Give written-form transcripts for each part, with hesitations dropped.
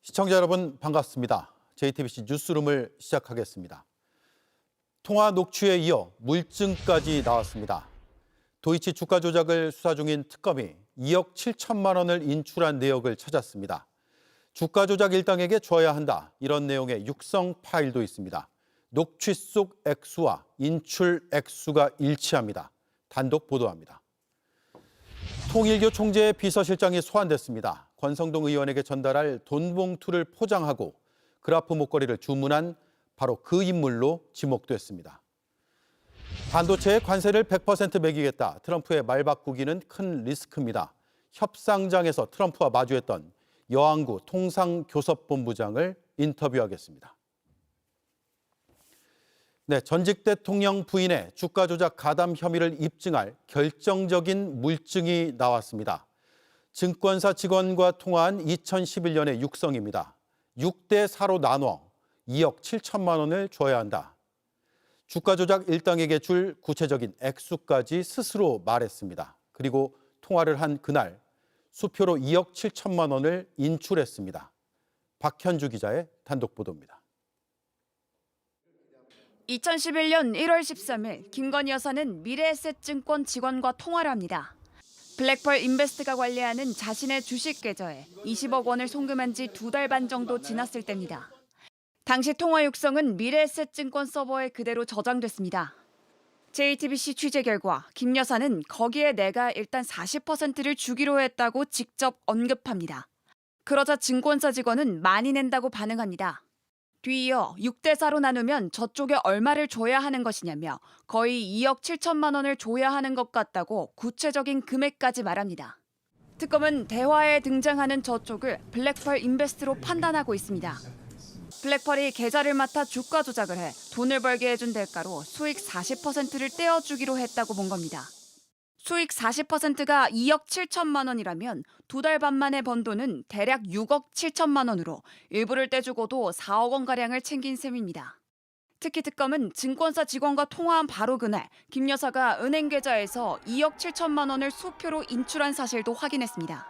시청자 여러분 반갑습니다. JTBC 뉴스룸을 시작하겠습니다. 통화 녹취에 이어 물증까지 나왔습니다. 도이치 주가 조작을 수사 중인 특검이 2억 7천만 원을 인출한 내역을 찾았습니다. 주가 조작 일당에게 줘야 한다, 이런 내용의 육성 파일도 있습니다. 녹취 속 액수와 인출 액수가 일치합니다. 단독 보도합니다. 통일교 총재의 비서실장이 소환됐습니다. 권성동 의원에게 전달할 돈 봉투를 포장하고 그라프 목걸이를 주문한 바로 그 인물로 지목됐습니다. 반도체에 관세를 100% 매기겠다. 트럼프의 말 바꾸기는 큰 리스크입니다. 협상장에서 트럼프와 마주했던 여왕구 통상교섭본부장을 인터뷰하겠습니다. 네, 전직 대통령 부인의 주가 조작 가담 혐의를 입증할 결정적인 물증이 나왔습니다. 증권사 직원과 통화한 2011년의 육성입니다. 6대 4로 나눠 2억 7천만 원을 줘야 한다. 주가 조작 일당에게 줄 구체적인 액수까지 스스로 말했습니다. 그리고 통화를 한 그날 수표로 2억 7천만 원을 인출했습니다. 박현주 기자의 단독 보도입니다. 2011년 1월 13일 김건희 여사는 미래에셋증권 직원과 통화를 합니다. 블랙펄 인베스트가 관리하는 자신의 주식 계좌에 20억 원을 송금한 지 2달 반 정도 지났을 때입니다. 당시 통화 육성은 미래에셋증권 서버에 그대로 저장됐습니다. JTBC 취재 결과 김 여사는 거기에 내가 일단 40%를 주기로 했다고 직접 언급합니다. 그러자 증권사 직원은 많이 낸다고 반응합니다. 뒤이어 6대 4로 나누면 저쪽에 얼마를 줘야 하는 것이냐며 거의 2억 7천만 원을 줘야 하는 것 같다고 구체적인 금액까지 말합니다. 특검은 대화에 등장하는 저쪽을 블랙펄 인베스트로 판단하고 있습니다. 블랙펄이 계좌를 맡아 주가 조작을 해 돈을 벌게 해준 대가로 수익 40%를 떼어주기로 했다고 본 겁니다. 수익 40%가 2억 7천만 원이라면 2달 반 만에 번 돈은 대략 6억 7천만 원으로 일부를 떼주고도 4억 원가량을 챙긴 셈입니다. 특히 특검은 증권사 직원과 통화한 바로 그날 김 여사가 은행 계좌에서 2억 7천만 원을 수표로 인출한 사실도 확인했습니다.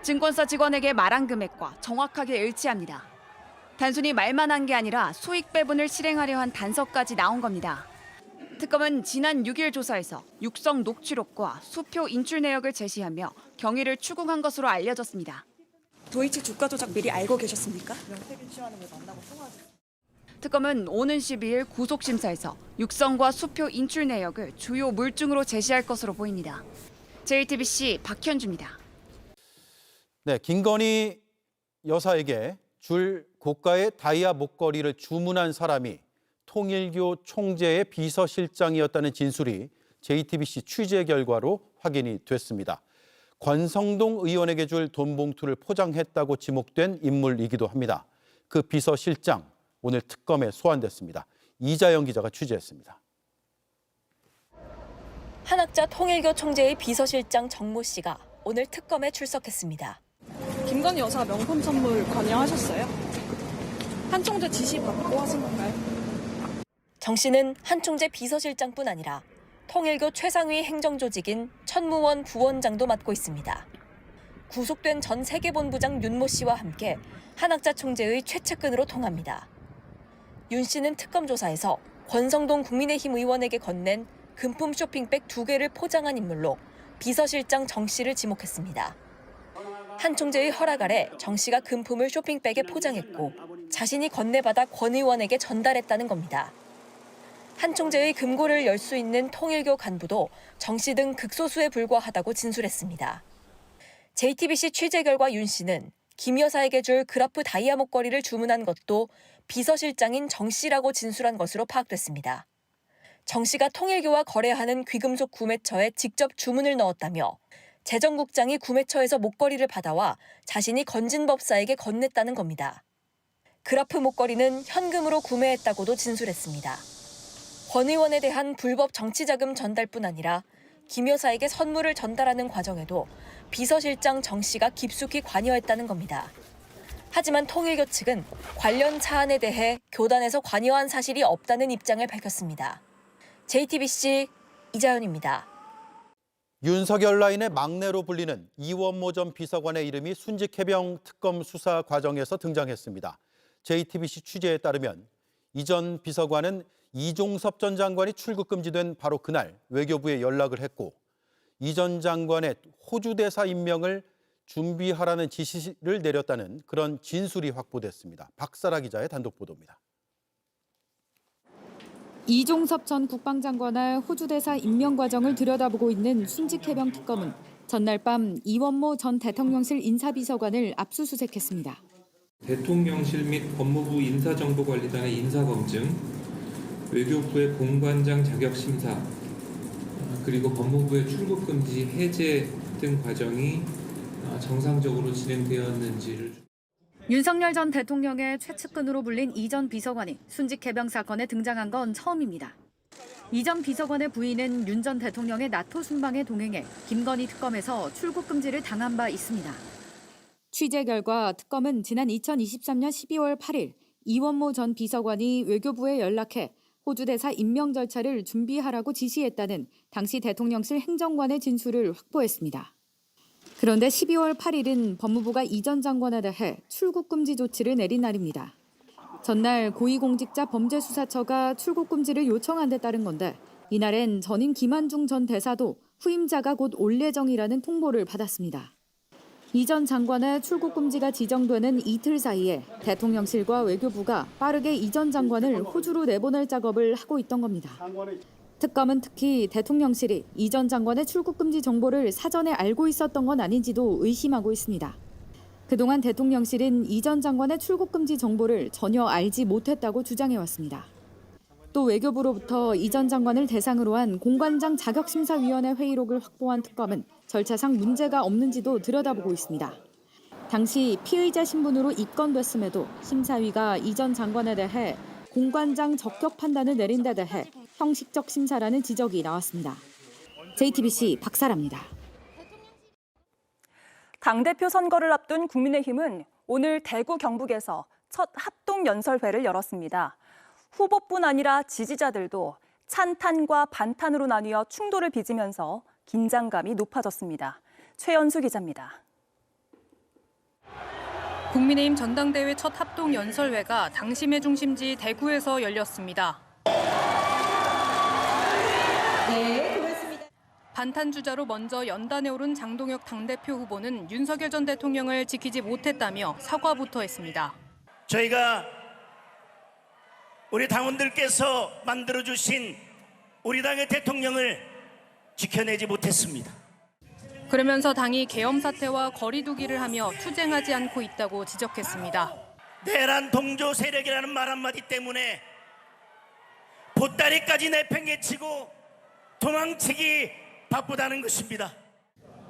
증권사 직원에게 말한 금액과 정확하게 일치합니다. 단순히 말만 한 게 아니라 수익 배분을 실행하려 한 단서까지 나온 겁니다. 특검은 지난 6일 조사에서 육성 녹취록과 수표 인출 내역을 제시하며 경위를 추궁한 것으로 알려졌습니다. 도이치 주가 조작 미리 알고 계셨습니까? 특검은 오는 12일 구속심사에서 육성과 수표 인출 내역을 주요 물증으로 제시할 것으로 보입니다. JTBC 박현주입니다. 네, 김건희 여사에게 줄 고가의 다이아 목걸이를 주문한 사람이 통일교 총재의 비서실장이었다는 진술이 JTBC 취재 결과로 확인이 됐습니다. 권성동 의원에게 줄 돈 봉투를 포장했다고 지목된 인물이기도 합니다. 그 비서실장, 오늘 특검에 소환됐습니다. 이자영 기자가 취재했습니다. 한학자 통일교 총재의 비서실장 정모 씨가 오늘 특검에 출석했습니다. 김건희 여사 명품 선물 관여하셨어요? 한 총재 지시 받고 하신 건가요? 정 씨는 한 총재 비서실장뿐 아니라 통일교 최상위 행정조직인 천무원 부원장도 맡고 있습니다. 구속된 전 세계본부장 윤모 씨와 함께 한학자 총재의 최측근으로 통합니다. 윤 씨는 특검 조사에서 권성동 국민의힘 의원에게 건넨 금품 쇼핑백 2개를 포장한 인물로 비서실장 정 씨를 지목했습니다. 한 총재의 허락 아래 정 씨가 금품을 쇼핑백에 포장했고 자신이 건네받아 권 의원에게 전달했다는 겁니다. 한 총재의 금고를 열 수 있는 통일교 간부도 정 씨 등 극소수에 불과하다고 진술했습니다. JTBC 취재 결과 윤 씨는 김 여사에게 줄 그라프 다이아 목걸이를 주문한 것도 비서실장인 정 씨라고 진술한 것으로 파악됐습니다. 정 씨가 통일교와 거래하는 귀금속 구매처에 직접 주문을 넣었다며 재정국장이 구매처에서 목걸이를 받아와 자신이 건진법사에게 건넸다는 겁니다. 그라프 목걸이는 현금으로 구매했다고도 진술했습니다. 권 의원에 대한 불법 정치자금 전달뿐 아니라 김 여사에게 선물을 전달하는 과정에도 비서실장 정 씨가 깊숙이 관여했다는 겁니다. 하지만 통일교 측은 관련 사안에 대해 교단에서 관여한 사실이 없다는 입장을 밝혔습니다. JTBC 이자연입니다. 윤석열 라인의 막내로 불리는 이원모 전 비서관의 이름이 순직해병 특검 수사 과정에서 등장했습니다. JTBC 취재에 따르면 이 전 비서관은 이종섭 전 장관이 출국 금지된 바로 그날 외교부에 연락을 했고 이 전 장관의 호주 대사 임명을 준비하라는 지시를 내렸다는 그런 진술이 확보됐습니다. 박사라 기자의 단독 보도입니다. 이종섭 전 국방장관의 호주 대사 임명 과정을 들여다보고 있는 순직해병 특검은 전날 밤 이원모 전 대통령실 인사비서관을 압수수색했습니다. 대통령실 및 법무부 인사정보관리단의 인사검증, 외교부의 공관장 자격심사, 그리고 법무부의 출국금지 해제 등 과정이 정상적으로 진행되었는지를. 윤석열 전 대통령의 최측근으로 불린 이 전 비서관이 순직해병 사건에 등장한 건 처음입니다. 이 전 비서관의 부인은 윤 전 대통령의 나토 순방에 동행해 김건희 특검에서 출국 금지를 당한 바 있습니다. 취재 결과 특검은 지난 2023년 12월 8일 이원모 전 비서관이 외교부에 연락해 호주 대사 임명 절차를 준비하라고 지시했다는 당시 대통령실 행정관의 진술을 확보했습니다. 그런데 12월 8일은 법무부가 이 전 장관에 대해 출국 금지 조치를 내린 날입니다. 전날 고위공직자 범죄수사처가 출국 금지를 요청한 데 따른 건데 이날엔 전임 김한중 전 대사도 후임자가 곧 올 예정이라는 통보를 받았습니다. 이 전 장관의 출국 금지가 지정되는 이틀 사이에 대통령실과 외교부가 빠르게 이 전 장관을 호주로 내보낼 작업을 하고 있던 겁니다. 특검은 특히 대통령실이 이 전 장관의 출국 금지 정보를 사전에 알고 있었던 건 아닌지도 의심하고 있습니다. 그동안 대통령실은 이 전 장관의 출국 금지 정보를 전혀 알지 못했다고 주장해왔습니다. 또 외교부로부터 이 전 장관을 대상으로 한 공관장 자격심사위원회 회의록을 확보한 특검은 절차상 문제가 없는지도 들여다보고 있습니다. 당시 피의자 신분으로 입건됐음에도 심사위가 이 전 장관에 대해 공관장 적격 판단을 내린 데 대해 형식적 심사라는 지적이 나왔습니다. JTBC 박사라입니다. 당대표 선거를 앞둔 국민의힘은 오늘 대구 경북에서 첫 합동연설회를 열었습니다. 후보뿐 아니라 지지자들도 찬탄과 반탄으로 나뉘어 충돌을 빚으면서 긴장감이 높아졌습니다. 최연수 기자입니다. 국민의힘 전당대회 첫 합동연설회가 당심의 중심지 대구에서 열렸습니다. 반탄 주자로 먼저 연단에 오른 장동혁 당대표 후보는 윤석열 전 대통령을 지키지 못했다며 사과부터 했습니다. 저희가 우리 당원들께서 만들어주신 우리 당의 대통령을 지켜내지 못했습니다. 그러면서 당이 계엄 사태와 거리 두기를 하며 투쟁하지 않고 있다고 지적했습니다. 내란 동조 세력이라는 말 한마디 때문에 보따리까지 내팽개치고 도망치기 바쁘다는 것입니다.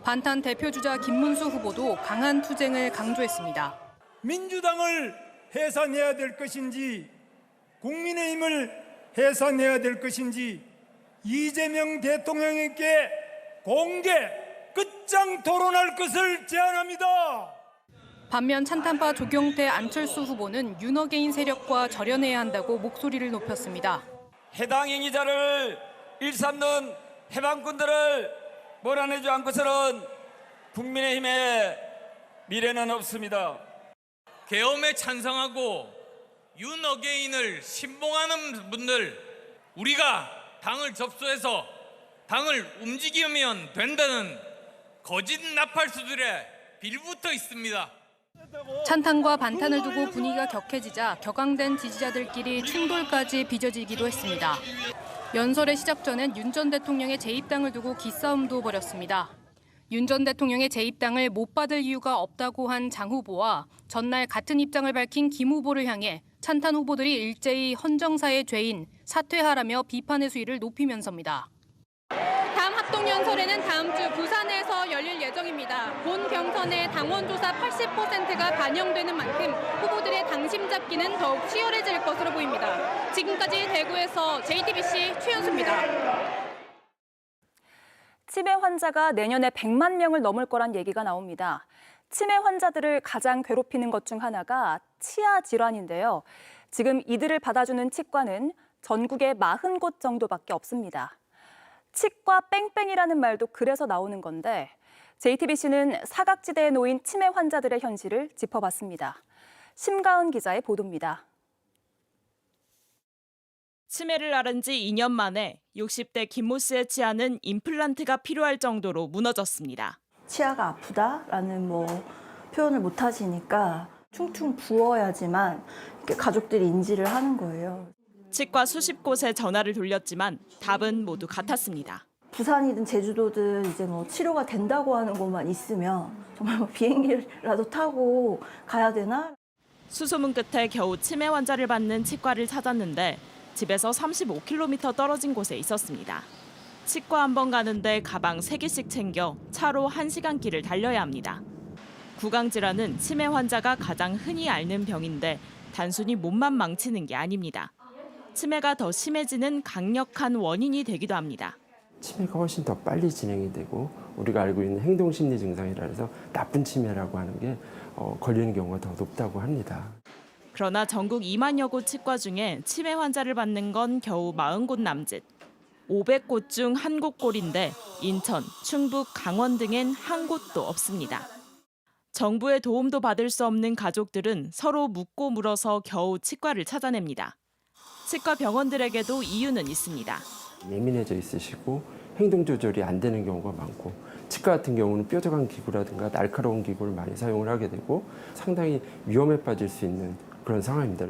반탄 대표주자 김문수 후보도 강한 투쟁을 강조했습니다. 민주당을 해산해야 될 것인지 국민의힘을 해산해야 될 것인지 이재명 대통령에게 공개 끝장 토론할 것을 제안합니다. 반면 찬탄파 조경태 안철수 후보는 윤어게인 세력과 절연해야 한다고 목소리를 높였습니다. 해당 행위자를 일삼는 해방군들을 몰아내지 않고서는 국민의힘의 미래는 없습니다. 계엄에 찬성하고 윤어게인을 신봉하는 분들, 우리가 당을 접수해서 당을 움직이면 된다는 거짓 나팔수들의 빌붙어 있습니다. 찬탄과 반탄을 두고 분위기가 격해지자 격앙된 지지자들끼리 충돌까지 빚어지기도 했습니다. 연설의 시작 전엔 윤 전 대통령의 재입당을 두고 기싸움도 벌였습니다. 윤 전 대통령의 재입당을 못 받을 이유가 없다고 한 장 후보와 전날 같은 입장을 밝힌 김 후보를 향해 찬탄 후보들이 일제히 헌정사의 죄인 사퇴하라며 비판의 수위를 높이면서입니다. 다음 합동연설회는 다음 주 부산에서 열릴 예정입니다. 본 경선의 당원조사 80%가 반영되는 만큼 후보들의 당심 잡기는 더욱 치열해질 것으로 보입니다. 지금까지 대구에서 JTBC 최연수입니다. 치매 환자가 내년에 100만 명을 넘을 거란 얘기가 나옵니다. 치매 환자들을 가장 괴롭히는 것 중 하나가 치아 질환인데요. 지금 이들을 받아주는 치과는 전국에 40곳 정도밖에 없습니다. 치과 뺑뺑이라는 말도 그래서 나오는 건데 JTBC는 사각지대에 놓인 치매 환자들의 현실을 짚어봤습니다. 심가은 기자의 보도입니다. 치매를 앓은 지 2년 만에 60대 김모 씨의 치아는 임플란트가 필요할 정도로 무너졌습니다. 치아가 아프다라는 표현을 못 하시니까 퉁퉁 부어야지만 이렇게 가족들이 인지를 하는 거예요. 치과 수십 곳에 전화를 돌렸지만 답은 모두 같았습니다. 부산이든 제주도든 이제 치료가 된다고 하는 곳만 있으면 정말 비행기라도 타고 가야 되나? 수소문 끝에 겨우 치매 환자를 받는 치과를 찾았는데 집에서 35km 떨어진 곳에 있었습니다. 치과 한 번 가는데 가방 3개씩 챙겨 차로 1시간 길을 달려야 합니다. 구강질환은 치매 환자가 가장 흔히 앓는 병인데 단순히 몸만 망치는 게 아닙니다. 치매가 더 심해지는 강력한 원인이 되기도 합니다. 치매가 훨씬 더 빨리 진행이 되고 우리가 알고 있는 행동심리 증상이라 해서 나쁜 치매라고 하는 게 걸리는 경우가 더 높다고 합니다. 그러나 전국 2만여 곳 치과 중에 치매 환자를 받는 건 겨우 40곳 남짓. 500곳 중 1곳꼴인데 인천, 충북, 강원 등엔 한 곳도 없습니다. 정부의 도움도 받을 수 없는 가족들은 서로 묻고 물어서 겨우 치과를 찾아냅니다. 치과 병원들에게도 이유는 있습니다. 예민해져 있으시고 행동 조절이 안 되는 경우가 많고 치과 같은 경우는 뾰족한 기구라든가 날카로운 기구를 많이 사용을 하게 되고 상당히 위험에 빠질 수 있는 그런 상황입니다.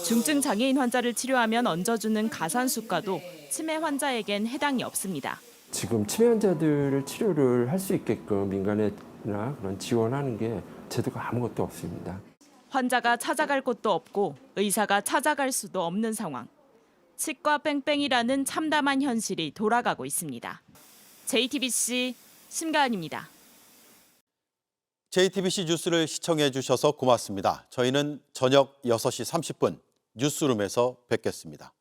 중증 장애인 환자를 치료하면 얹어주는 가산수가도 치매 환자에겐 해당이 없습니다. 지금 치매 환자들을 치료를 할 수 있게끔 민간이나 그런 지원하는 게 제도가 아무것도 없습니다. 환자가 찾아갈 곳도 없고 의사가 찾아갈 수도 없는 상황. 치과 뺑뺑이라는 참담한 현실이 돌아가고 있습니다. JTBC 심가은입니다. JTBC 뉴스를 시청해 주셔서 고맙습니다. 저희는 저녁 6시 30분 뉴스룸에서 뵙겠습니다.